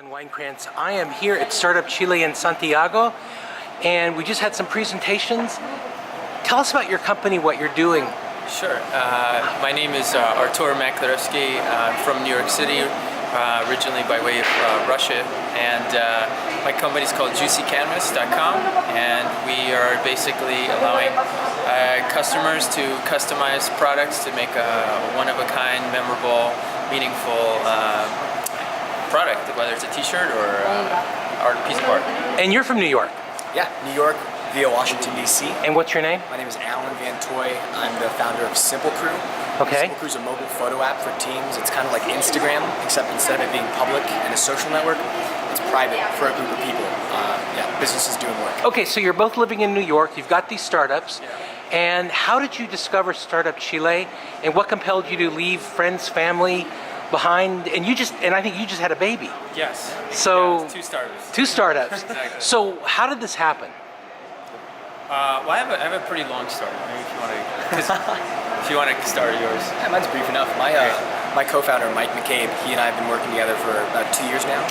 Winekrantz. I am here at Startup Chile in Santiago, and we just had some presentations. Tell us about your company, what you're doing. Sure. My name is Artur Maklarevsky. I'm from New York City, originally by way of Russia, and my company is called JuicyCanvas.com, and we are basically allowing customers to customize products to make a one-of-a-kind, memorable, meaningful product, whether it's a t-shirt or a piece of art. And you're from New York? Yeah, New York via Washington, D.C. And what's your name? My name is Alan Van Toy. I'm the founder of Simple Crew. Okay. Simple Crew is a mobile photo app for teams. It's kind of like Instagram, except instead of it being public and a social network, it's private for a group of people. Businesses doing work. Okay, so you're both living in New York. You've got these startups. Yeah. And how did you discover Startup Chile? And what compelled you to leave friends, family behind? And I think you just had a baby. Yes. So yeah, two startups. Two startups. Exactly. So how did this happen? Well, I have a pretty long story. Maybe if you want to start yours. Yeah, mine's brief enough. My co-founder, Mike McCabe, he and I have been working together for about 2 years now.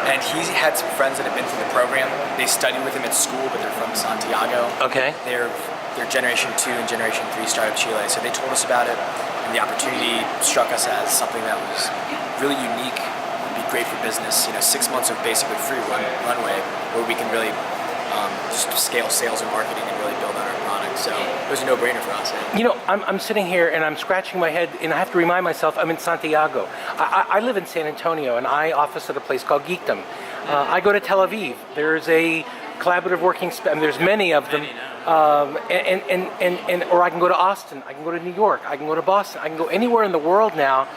And he's had some friends that have been through the program. They studied with him at school, but they're from Santiago. Okay. They're Generation 2 and Generation 3 Startup Chile. So they told us about it, and the opportunity struck us as something that was really unique, would be great for business. 6 months of basically free runway where we can really just scale sales and marketing and really build out our product. So it was a no-brainer for us. I'm sitting here and I'm scratching my head, and I have to remind myself I'm in Santiago. I live in San Antonio, and I office at a place called Geekdom. I go to Tel Aviv. There's a collaborative working space, and there's many of them. Or I can go to Austin. I can go to New York. I can go to Boston. I can go anywhere in the world now,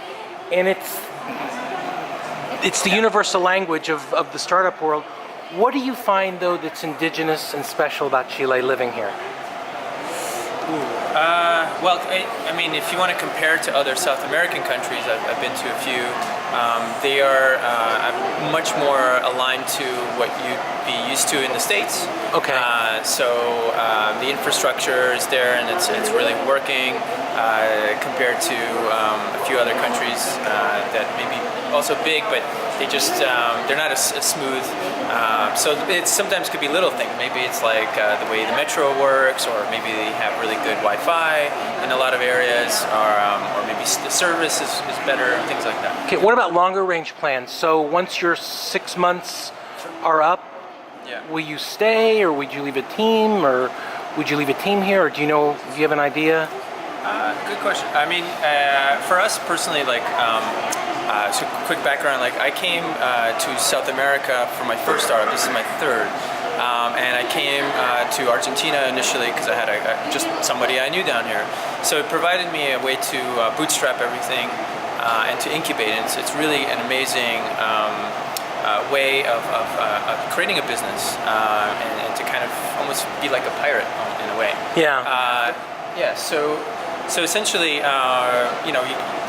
and it's the universal language of the startup world. What do you find, though, that's indigenous and special about Chile living here? Well, I mean, if you want to compare to other South American countries, I've been to a few. They are much more aligned to what you'd be used to in the States. Okay. So the infrastructure is there, and it's really working compared to a few other countries that may be also big, but they're not as smooth. So it sometimes could be little things. Maybe it's like the way the metro works, or maybe they have really good Wi-Fi in a lot of areas, or maybe the service is better, things like that. Okay, what about longer range plans? So once your 6 months are up, will you stay, or would you leave a team, or would you leave a team here, or do you have an idea? Good question. I mean, for us personally, so quick background, I came to South America for my first startup. This is my third. And I came to Argentina initially because I had just somebody I knew down here. So it provided me a way to bootstrap everything and to incubate it. It's really an amazing way of creating a business and to kind of almost be like a pirate in a way. Yeah. So essentially,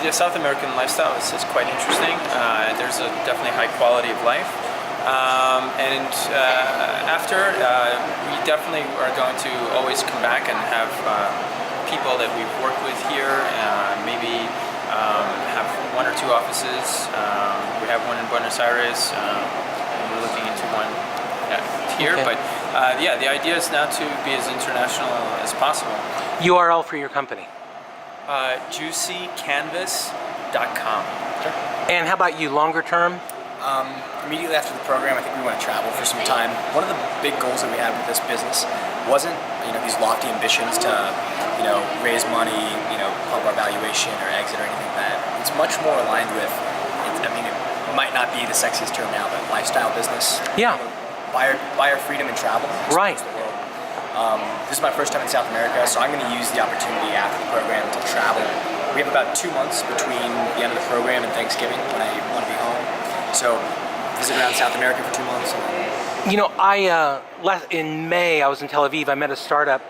the South American lifestyle is quite interesting. There's a definitely high quality of life. After, we definitely are going to always come back and have people that we've worked with here, maybe have 1 or 2 offices. We have one in Buenos Aires, and we're looking into one here. Okay. But the idea is now to be as international as possible. URL for your company? JuicyCanvas.com. Sure. And how about you, longer term? Immediately after the program, I think we want to travel for some time. One of the big goals that we had with this business wasn't, these lofty ambitions to, raise money, pump our valuation or exit or anything like that. It's much more aligned with, it might not be the sexiest term now, but lifestyle business. Yeah. Buy our freedom and travel. Right. The world. This is my first time in South America, so I'm going to use the opportunity after the program to travel. We have about 2 months between the end of the program and Thanksgiving when I want to be home. So visit around South America for 2 months. In May I was in Tel Aviv. I met a startup,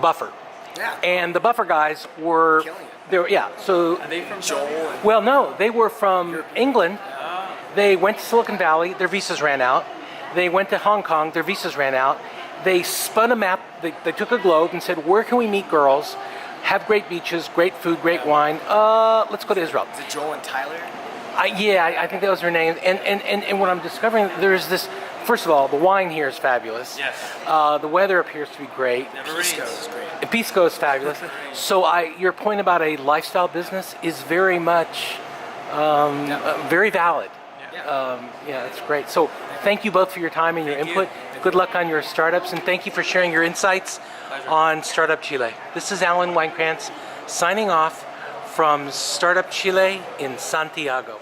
Buffer. Yeah. And the Buffer guys were Killing it. So Are they from Joel. well, no, they were from England. They went to Silicon Valley. Their visas ran out. They went to Hong Kong. Their visas ran out. They spun a map. They took a globe and said, where can we meet girls, have great beaches, great food, great wine? Let's go to Israel. Is it Joel and Tyler? I think those are names. And what I'm discovering, there's this. First of all, the wine here is fabulous. Yes. The weather appears to be great. Never Pisco rains. is great. And Pisco is fabulous. So your point about a lifestyle business is very much very valid. Yeah. It's great. So thank you both for your time and your Thank input. you. Good luck on your startups, and thank you for sharing your insights Pleasure. on Startup Chile. This is Alan Weinkrantz signing off from Startup Chile in Santiago.